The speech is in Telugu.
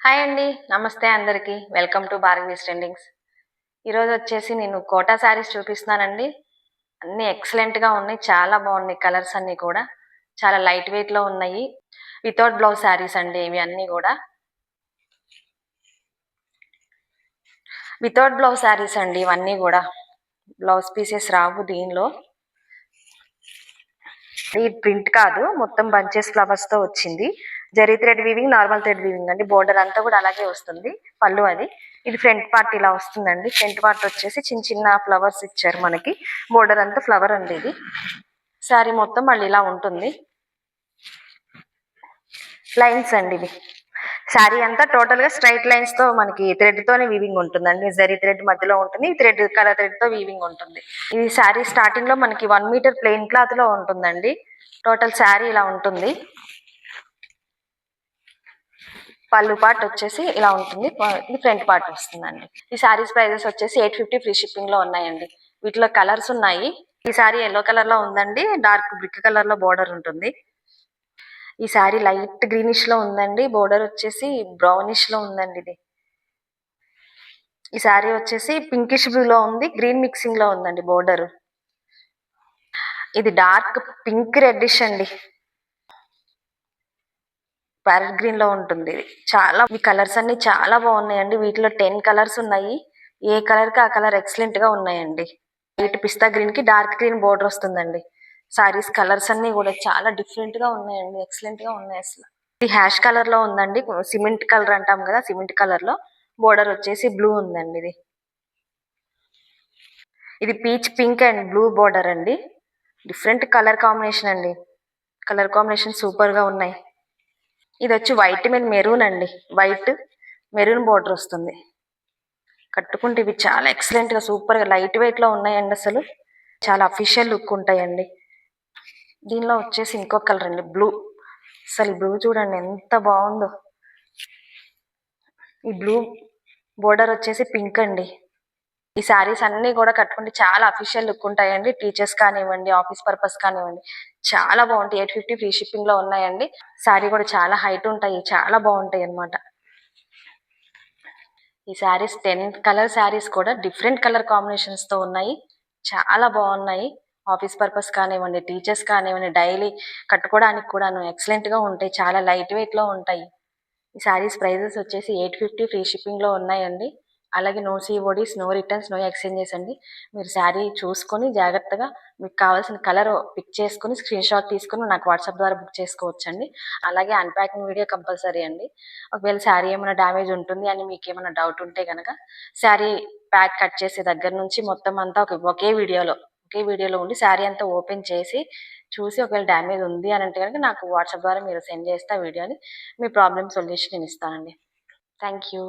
హాయ్ అండి. నమస్తే అందరికి. Welcome to Bhargavi's trendings. ఈరోజు వచ్చేసి నేను కోటా శారీస్ చూపిస్తున్నానండి. అన్నీ ఎక్సలెంట్‌గా ఉన్నాయి. చాలా బాగున్నాయి కలర్స్ అన్నీ కూడా. చాలా లైట్ వెయిట్‌లో ఉన్నాయి. వితౌట్ బ్లౌజ్ శారీస్ అండి ఇవి అన్నీ కూడా. వితౌట్ బ్లౌజ్ శారీస్ అండి ఇవన్నీ కూడా. బ్లౌజ్ పీసెస్ రావు దీనిలో. ఈ ప్రింట్ కాదు, మొత్తం బంచెస్ ఫ్లవర్స్ తో వచ్చింది. Zari thread weaving, normal thread weaving అండి. బోర్డర్ అంతా కూడా అలాగే వస్తుంది. పళ్ళు అది. ఇది ఫ్రంట్ పార్ట్ ఇలా వస్తుందండి. ఫ్రంట్ పార్ట్ వచ్చేసి చిన్న చిన్న ఫ్లవర్స్ ఇచ్చారు మనకి. బోర్డర్ అంతా ఫ్లవర్ అండి ఇది. శారీ మొత్తం మళ్ళీ ఇలా ఉంటుంది. లైన్స్ అండి ఇవి. శారీ అంతా టోటల్ గా స్ట్రైట్ లైన్స్ తో మనకి థ్రెడ్ తోనే వీవింగ్ ఉంటుందండి. జరీ థ్రెడ్ మధ్యలో ఉంటుంది, థ్రెడ్ కలర్ థ్రెడ్ తో వీవింగ్ ఉంటుంది. ఈ శారీ స్టార్టింగ్ లో మనకి 1 మీటర్ ప్లెయిన్ క్లాత్ లో ఉంటుందండి. టోటల్ శారీ ఇలా ఉంటుంది. పళ్ళు పార్ట్ వచ్చేసి ఇలా ఉంటుంది. ఇది ఫ్రంట్ పార్ట్ వస్తుందండి. ఈ శారీస్ ప్రైజెస్ వచ్చేసి 850 ఫ్రీ షిప్పింగ్ లో ఉన్నాయండి. వీటిలో కలర్స్ ఉన్నాయి. ఈ శారీ ఎల్లో కలర్ లో ఉందండి. డార్క్ బ్రిక్ కలర్ లో బోర్డర్ ఉంటుంది. ఈ శారీ లైట్ గ్రీనిష్ లో ఉందండి. బోర్డర్ వచ్చేసి బ్రౌనిష్ లో ఉందండి. ఈ శారీ వచ్చేసి పింకిష్ బ్లూ లో ఉంది, గ్రీన్ మిక్సింగ్ లో ఉందండి బోర్డర్. ఇది డార్క్ పింక్ రెడ్డిష్ అండి. ప్యారెట్ గ్రీన్ లో ఉంటుంది. ఇది చాలా, ఈ కలర్స్ అన్ని చాలా బాగున్నాయండి. వీటిలో 10 కలర్స్ ఉన్నాయి. ఏ కలర్ కి ఆ కలర్ ఎక్సలెంట్ గా ఉన్నాయండి. లైట్ పిస్తా గ్రీన్ కి డార్క్ గ్రీన్ బోర్డర్ వస్తుందండి. సారీస్ కలర్స్ అన్ని కూడా చాలా డిఫరెంట్ గా ఉన్నాయండి. ఎక్సలెంట్ గా ఉన్నాయి అసలు. ఇది హ్యాష్ కలర్ లో ఉందండి. సిమెంట్ కలర్ అంటాం కదా, సిమెంట్ కలర్ లో బోర్డర్ వచ్చేసి బ్లూ ఉందండి. ఇది peach pink and blue border అండి. డిఫరెంట్ కలర్ కాంబినేషన్ అండి. కలర్ కాంబినేషన్ సూపర్ గా ఉన్నాయి. ఇది వచ్చి వైట్ మీద మెరూన్ అండి. వైట్ మెరూన్ బోర్డర్ వస్తుంది. కట్టుకుంటే ఇవి చాలా ఎక్సలెంట్ గా సూపర్ గా లైట్ వెయిట్ లో ఉన్నాయండి. అసలు చాలా అఫీషియల్ లుక్ ఉంటాయండి. దీనిలో వచ్చేసి ఇంకో కలర్ అండి, బ్లూ. అసలు బ్లూ చూడండి ఎంత బాగుందో. ఈ బ్లూ బోర్డర్ వచ్చేసి పింక్ అండి. ఈ శారీస్ అన్ని కూడా కట్టుకుంటే చాలా అఫీషియల్ లుక్ ఉంటాయండి. టీచర్స్ కానివ్వండి, ఆఫీస్ పర్పస్ కానివ్వండి, చాలా బాగుంటాయి. 850 ఫ్రీ షిప్పింగ్ లో ఉన్నాయండి. శారీ కూడా చాలా హైట్ ఉంటాయి, చాలా బాగుంటాయి అన్నమాట. ఈ శారీస్ 10 కలర్ శారీస్ కూడా డిఫరెంట్ కలర్ కాంబినేషన్స్ తో ఉన్నాయి. చాలా బాగున్నాయి. ఆఫీస్ పర్పస్ కానివ్వండి, టీచర్స్ కానివ్వండి, డైలీ కట్టుకోవడానికి కూడాను ఎక్సలెంట్ గా ఉంటాయి. చాలా లైట్ వెయిట్ లో ఉంటాయి. ఈ శారీస్ ప్రైజెస్ వచ్చేసి 850 ఫ్రీ షిప్పింగ్ లో ఉన్నాయండి. అలాగే no CODs, no returns, no exchanges అండి. మీరు శారీ చూసుకొని జాగ్రత్తగా మీకు కావాల్సిన కలర్ పిక్ చేసుకుని స్క్రీన్ షాట్ తీసుకుని నాకు వాట్సాప్ ద్వారా బుక్ చేసుకోవచ్చండి. అలాగే అన్ప్యాకింగ్ వీడియో కంపల్సరీ అండి. ఒకవేళ శారీ ఏమైనా డ్యామేజ్ ఉంటుంది అని మీకు ఏమైనా డౌట్ ఉంటే కనుక శారీ ప్యాక్ కట్ చేసే దగ్గర నుంచి మొత్తం అంతా ఒకే వీడియోలో ఉండి శారీ అంతా ఓపెన్ చేసి చూసి ఒకవేళ డ్యామేజ్ ఉంది అని అంటే కనుక నాకు వాట్సాప్ ద్వారా మీరు సెండ్ చేస్తే ఆ వీడియోని మీ ప్రాబ్లమ్ సొల్యూషన్ నేను ఇస్తానండి. Thank you.